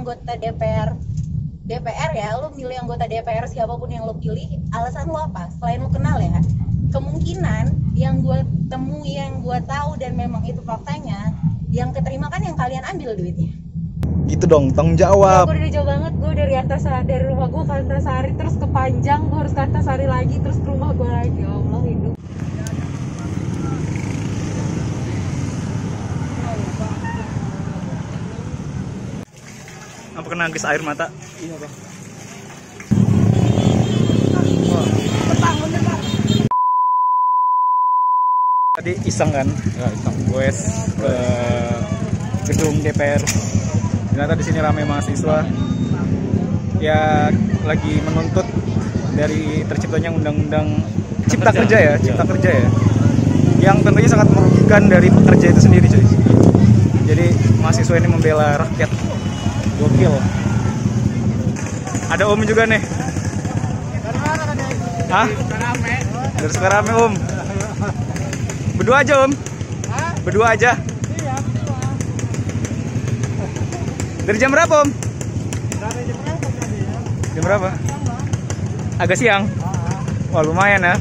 anggota DPR ya, lu milih anggota DPR siapapun yang lu pilih, alasan lu apa? Selain lu kenal ya, kemungkinan yang gue temui, yang gue tahu dan memang itu faktanya, yang keterima kan yang kalian ambil duitnya. Gitu dong, tanggung jawab. Gue udah jauh banget, gue dari rumah gue ke Antasari, terus ke Panjang, gue harus ke Antasari lagi, terus ke rumah gue lagi. Ya Allah, hidup. Apa kena gas air mata? Iya bang. Tadi iseng kan? Ya, iseng. Gue ke gedung DPR. Ternyata di sini ramai mahasiswa ya lagi menuntut dari terciptanya undang-undang Cipta Kerja ya, Cipta Kerja ya. Yang tentunya sangat merugikan dari pekerja itu sendiri, cuy. Jadi mahasiswa ini membela rakyat. Gokil. Ada Om juga nih. Hah? Dari sekarang rame Om. Berdua aja Om. Berdua aja. Dari jam berapa Om? Jam berapa? Agak siang. Wah lumayan ya.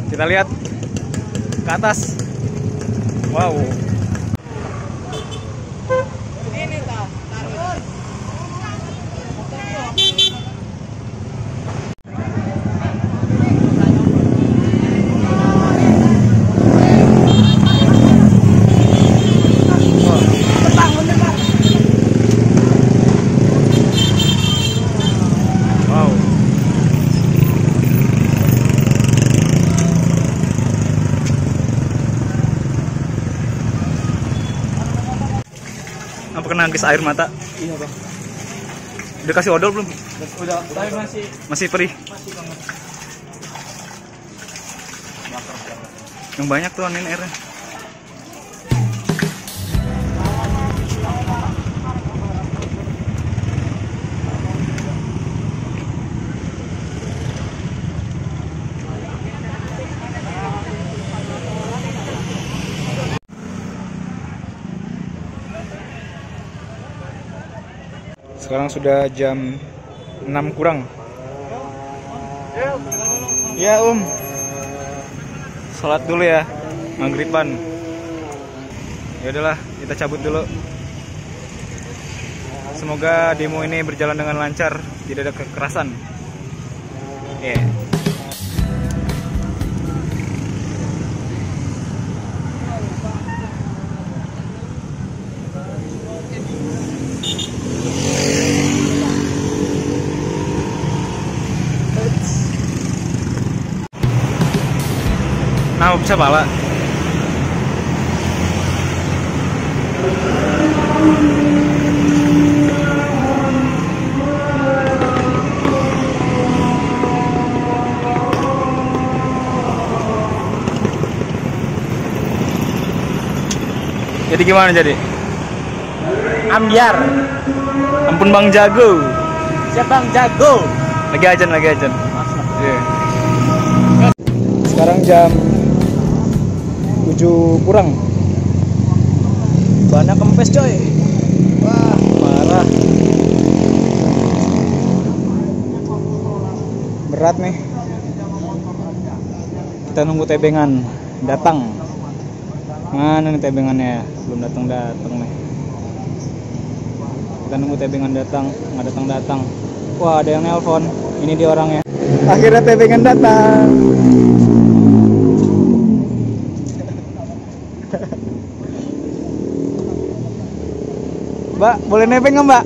Kita lihat ke atas. Wow. Apa kena gas air mata? Iya bang. Udah kasih odol belum? Udah. Tapi Masih perih? masih banget. Yang banyak tuh anin airnya. Sekarang sudah jam 6 kurang. Ya Om. Salat dulu ya, maghriban. Ya udahlah, kita cabut dulu. Semoga demo ini berjalan dengan lancar, tidak ada kekerasan. Yeah. Nah, bisa pala. Jadi gimana jadi? Ambiar. Ampun Bang Jago. Siapa Bang Jago? Lagi ajan. Yeah. Sekarang jam 7 kurang. Banyak kempes coy. Wah, parah. Berat nih. Kita nunggu tebengan datang. Mana nih tebengannya? Belum datang nih. Kita nunggu tebengan datang, nggak datang. Wah, ada yang nelpon. Ini dia orangnya. Akhirnya tebengan datang. Mbak, boleh nebeng nggak Mbak?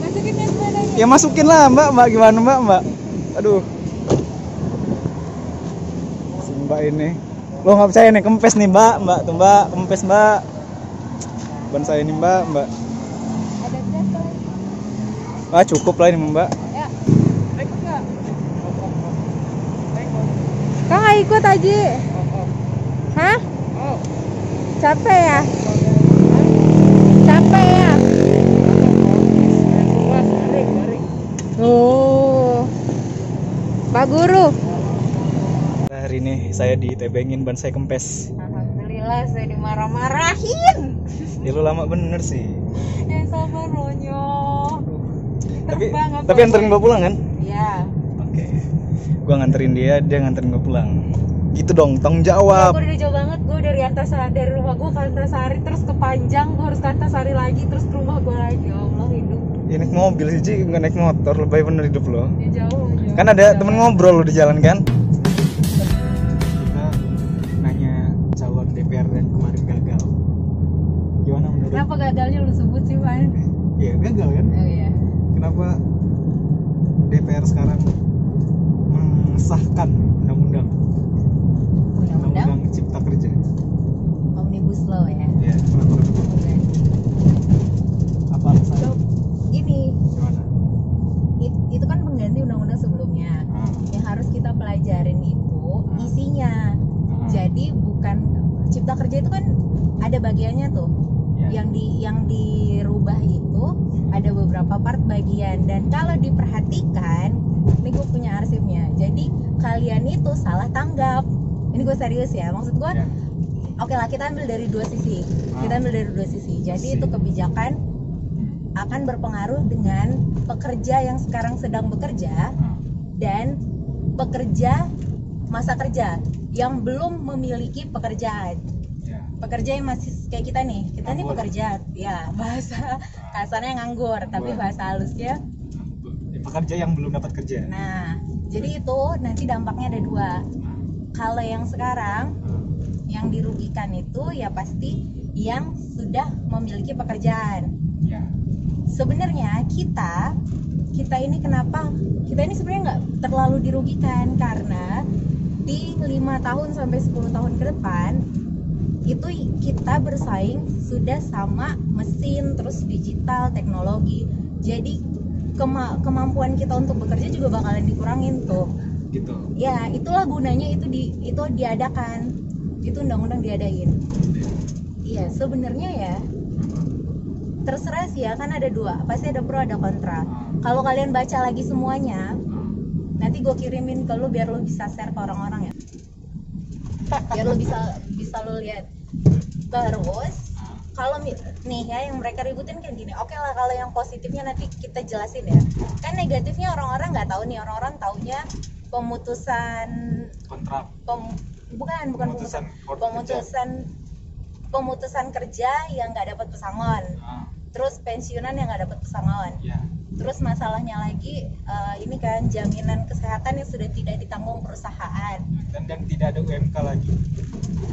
Masukin ya sepedanya. Ya masukin lah Mbak. Gimana Mbak? Aduh. Si Mbak ini. Lo nggak percaya nih, kempes nih Mbak tuh Mbak, kempes Mbak. Ban saya nih Mbak. Ada berapa? Wah cukup lah ini Mbak. Ya. Ikut nggak? Kang nggak ikut Aji? Hah? Capek ya? Capek ya? Oh, Pak Guru. Hari ini saya ditebengin, ban saya kempes. Alhamdulillah saya dimarah-marahin. Ya lu lama bener sih. Ya sabar lo nyok. Tapi anterin gue pulang kan? Iya. Oke. Gue nganterin dia nganterin gue pulang. Gitu dong, tanggung Ya, jawab. gue udah jauh banget, gue dari rumah gue ke Antasari terus ke Panjang, gue harus ke Antasari lagi terus ke rumah gue lagi. Ya Allah, hidup. Ya naik mobil sih, Ci, nggak naik motor, lebay bener hidup lo. Ya jauh. Kan ada temen ngobrol lo di jalan kan? Kita nanya calon DPR dan kemarin gagal. Gimana menurut? Kenapa gagalnya lu sebut sih, Pan? Iya gagal kan? Oh iya. Kenapa DPR sekarang mengesahkan undang-undang Cipta Kerja? Omnibus Law ya. Ya, kenapa? Apa alasannya? Gini, Gimana? itu kan pengganti undang-undang sebelumnya. Yang harus kita pelajarin itu isinya. Jadi bukan Cipta Kerja itu kan ada bagiannya tuh. Ya. Yang dirubah itu ada beberapa part bagian, dan kalau diperhatikan, ini gue punya arsipnya. Jadi kalian itu salah tanggap. Ini gue serius ya. Maksud gue, oke lah, kita ambil dari dua sisi. Jadi itu kebijakan akan berpengaruh dengan pekerja yang sekarang sedang bekerja dan pekerja masa kerja yang belum memiliki pekerjaan. Pekerja yang masih kayak kita nih pekerja, ya bahasa kasarnya nganggur, tapi bahasa halusnya pekerja yang belum dapat kerja. Nah, jadi itu nanti dampaknya ada dua. Kalau yang sekarang yang dirugikan itu ya pasti yang sudah memiliki pekerjaan. Ya. Sebenarnya kita ini kenapa? Kita ini sebenarnya nggak terlalu dirugikan, karena di 5 tahun sampai 10 tahun ke depan itu kita bersaing sudah sama mesin, terus digital, teknologi. Jadi kemampuan kita untuk bekerja juga bakalan dikurangin tuh. Gitu. Ya, itulah gunanya itu diadakan. Itu undang-undang diadain. Iya, sebenarnya ya terserah sih ya, kan ada dua, pasti ada pro ada kontra. Kalau kalian baca lagi semuanya, nanti gue kirimin ke lu biar lu bisa share ke orang-orang ya, biar lu bisa lu lihat. Terus kalau nih ya yang mereka ributin kayak gini, oke lah, kalau yang positifnya nanti kita jelasin ya. Kan negatifnya orang-orang nggak tahu nih, orang-orang taunya pemutusan Kontrak. bukan pemutusan kerja yang nggak dapat pesangon. Terus pensiunan yang nggak dapat pesangon. Terus masalahnya lagi ini kan jaminan kesehatan yang sudah tidak ditanggung perusahaan dan tidak ada UMK lagi.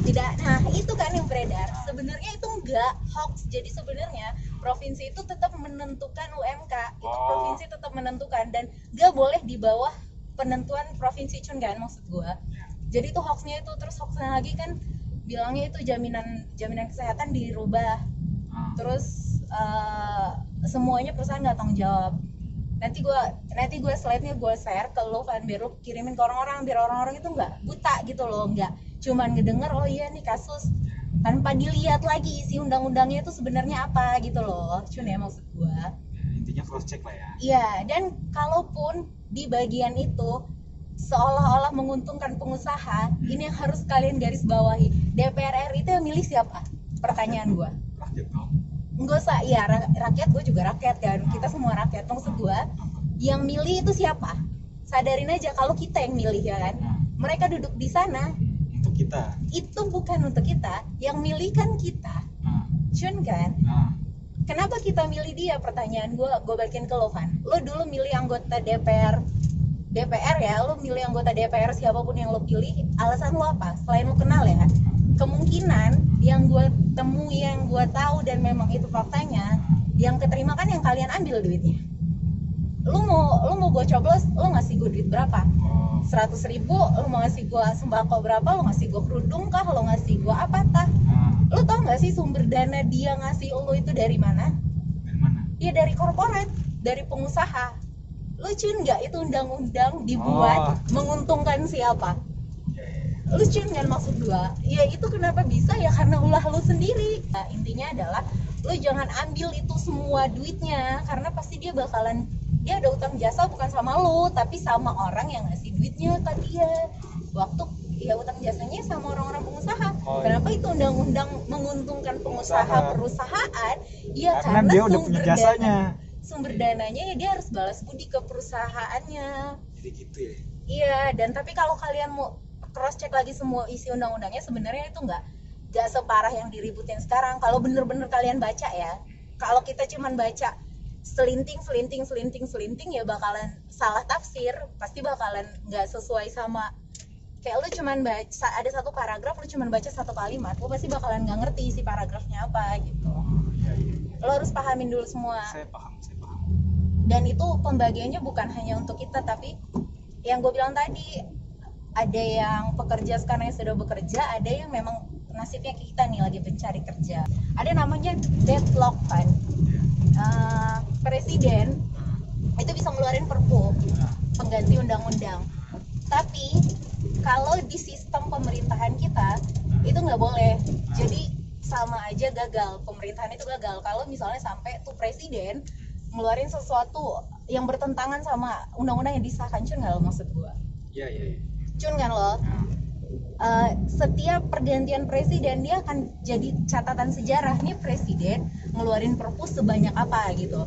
Tidak. Nah, itu kan yang beredar. Sebenarnya itu enggak hoax. Jadi sebenarnya provinsi itu tetap menentukan UMK. Itu provinsi tetap menentukan dan nggak boleh di bawah penentuan provinsi, Cun, kan maksud gua. Jadi itu hoaxnya itu. Terus hoaxnya lagi kan bilangnya itu jaminan kesehatan dirubah. Terus semuanya perusahaan nggak tanggung jawab. Nanti gue slide-nya gue share ke lo kan, biar lo kirimin ke orang-orang, biar orang-orang itu nggak buta gitu loh, nggak cuman ngedenger oh iya nih kasus tanpa dilihat lagi isi undang-undangnya itu sebenarnya apa gitu loh. Cun ya maksud gue. Intinya cross check lah ya. Iya, dan kalaupun di bagian itu seolah-olah menguntungkan pengusaha, ini yang harus kalian garis bawahi. DPR RI itu yang milih siapa? Pertanyaan gue. Rakyat dong. Enggak usah, ya rakyat, gue juga rakyat kan, kita semua rakyat. Maksud gue, yang milih itu siapa? Sadarin aja kalau kita yang milih ya kan. Mereka duduk di sana untuk kita. Itu bukan untuk kita, yang milih kan kita. Cun kan? Kenapa kita milih dia? Pertanyaan gue balikin ke lo kan. Lo dulu milih anggota DPR ya, lo milih anggota DPR siapapun yang lo pilih, alasan lo apa? Selain lo kenal ya, kemungkinan yang gue temui, yang gue tahu dan memang itu faktanya, yang keterima kan yang kalian ambil duitnya. Lu mau gue coblos, lo ngasih gue duit berapa? 100.000, lo mau ngasih gue sembako berapa? Lo ngasih gue kerudung kah? Lo ngasih gue apa tah? Lo tau nggak sih sumber dana dia ngasih lo itu dari mana? Dari mana? Ya dari korporat, dari pengusaha. Lucu nggak itu undang-undang dibuat menguntungkan siapa? Lucu kan maksud gua? Ya itu kenapa bisa ya, karena ulah lu sendiri. Nah, intinya adalah lu jangan ambil itu semua duitnya, karena pasti dia ada utang jasa bukan sama lu, tapi sama orang yang ngasih duitnya ke dia. Waktu ya utang jasanya sama orang-orang pengusaha. Kenapa itu undang-undang menguntungkan pengusaha perusahaan? Ya Karena dia udah punya jasanya. Sumber dananya ya dia harus balas budi ke perusahaannya. Jadi gitu ya. Iya, dan tapi kalau kalian mau cross check lagi semua isi undang-undangnya, sebenarnya itu nggak separah yang diributin sekarang. Kalau bener-bener kalian baca ya, kalau kita cuman baca selinting ya bakalan salah tafsir, pasti bakalan nggak sesuai sama. Kayak lu cuman baca ada satu paragraf, lu cuman baca satu kalimat, lu pasti bakalan nggak ngerti isi paragrafnya apa gitu. Lo harus pahamin dulu semua. Saya paham. Dan itu pembagiannya bukan hanya untuk kita, tapi yang gue bilang tadi, ada yang pekerja sekarang yang sudah bekerja, ada yang memang nasibnya kayak kita nih lagi pencari kerja. Ada namanya deadlock kan. Presiden itu bisa ngeluarin perpu pengganti undang-undang. Tapi kalau di sistem pemerintahan kita itu nggak boleh. Jadi sama aja gagal, pemerintahan itu gagal kalau misalnya sampai tuh presiden ngeluarin sesuatu yang bertentangan sama undang-undang yang disahkan. Cun nggak lo maksud gua? Iya. Cun kan lo? Setiap pergantian presiden dia akan jadi catatan sejarah, nih presiden ngeluarin perpu sebanyak apa gitu.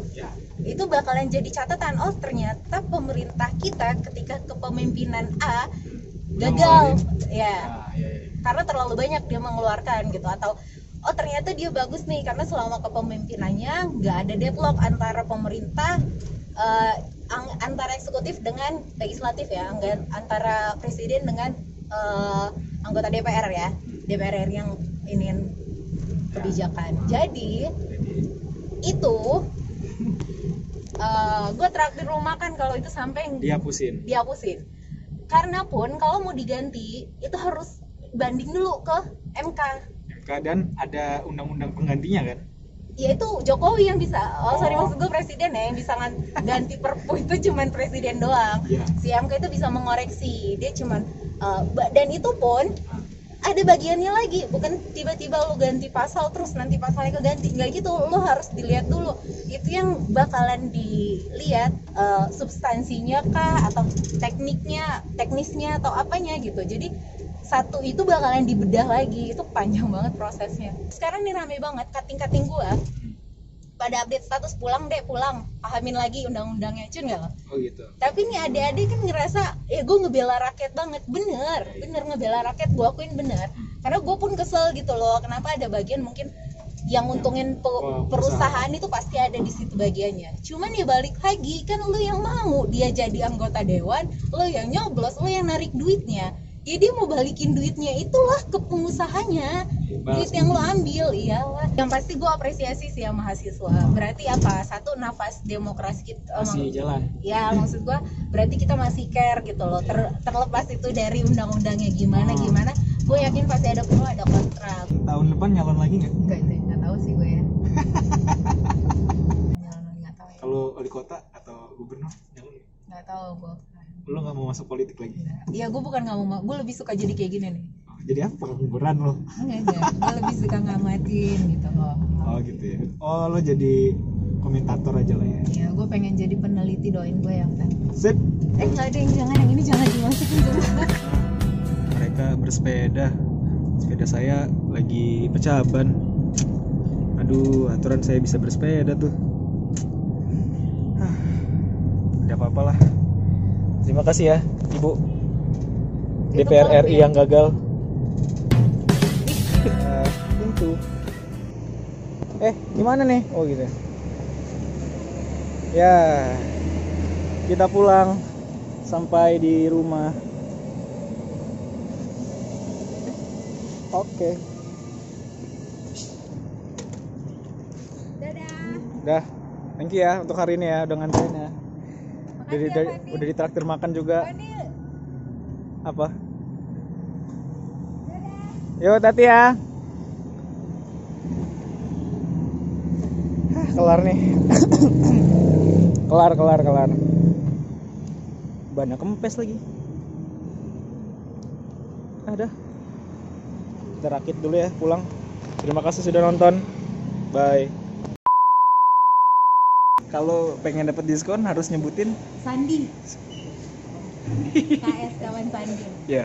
Itu bakalan jadi catatan, oh ternyata pemerintah kita ketika kepemimpinan A gagal ya. Karena terlalu banyak dia mengeluarkan gitu, atau oh ternyata dia bagus nih karena selama kepemimpinannya nggak ada deadlock antara pemerintah, antara eksekutif dengan legislatif ya, antara presiden dengan anggota DPR ya, DPR yang ini kebijakan. Jadi itu gue traktir rumah makan kalau itu sampai dihapusin. Karena pun kalau mau diganti itu harus banding dulu ke MK. Dan ada undang-undang penggantinya kan? Ya itu Jokowi yang bisa. Maksud gue presiden ya yang bisa ganti perpu itu cuman presiden doang. Si MK itu bisa mengoreksi. Dia cuman dan itu pun ada bagiannya lagi, bukan tiba-tiba lo ganti pasal terus nanti pasalnya keganti, nggak gitu. Lo harus dilihat dulu itu yang bakalan dilihat, substansinya kah atau teknisnya atau apanya gitu. Jadi satu itu bakalan dibedah lagi, itu panjang banget prosesnya. Sekarang nih rame banget kating-kating gua pada update status pulang, pahamin lagi undang-undangnya. Cun nggak lo? Oh gitu. Tapi nih adik-adik kan ngerasa ya gue ngebela rakyat banget, bener ngebela rakyat, gue akuin bener. Karena gue pun kesel gitu loh, kenapa ada bagian mungkin yang untungin perusahaan itu pasti ada di situ bagiannya. Cuman ya balik lagi, kan lu yang mau dia jadi anggota dewan, lu yang nyoblos, lu yang narik duitnya. Ya dia mau balikin duitnya itulah ke pengusahanya, duit yang lo ambil. Iyalah. Yang pasti gue apresiasi sih sama mahasiswa. Berarti apa? Satu, nafas demokrasi kita masih jalan. Ya maksud gue berarti kita masih care gitu loh. Terlepas itu dari undang-undangnya gimana. Gue yakin pasti ada pro ada kontra. Tahun depan nyalon lagi nggak? Nggak tahu sih gue ya. Nggak tahu ya. Kalau wali kota atau gubernur nyalon? Nggak tahu gue. Lo nggak mau masuk politik lagi? Iya, gue bukan nggak mau, gue lebih suka jadi kayak gini nih. Jadi apa? Pengangguran lo? Enggak, gue lebih suka ngamatin gitu loh. Oh gitu ya. Oh lo jadi komentator aja lah ya? Iya, gue pengen jadi peneliti, doain gue ya kan. Sip. Nggak ada yang ini jangan dimasukin dulu. Mereka bersepeda, sepeda saya lagi pecah ban. Aduh, aturan saya bisa bersepeda tuh. Tidak apa-apalah. Terima kasih ya, Ibu DPR RI yang gagal. Pintu. Gimana nih? Oh gitu. Ya, kita pulang sampai di rumah. Oke. Dah. Thank you ya untuk hari ini ya, udah nganterin ya. Udah ditraktir makan juga. Apa? Yuk Tati ya. Kelar nih. kelar. Bannya kempes lagi. Dah. Kita rakit dulu ya, pulang. Terima kasih sudah nonton. Bye. Kalau pengen dapat diskon harus nyebutin Sandi. KS kawan Sandi. Ya.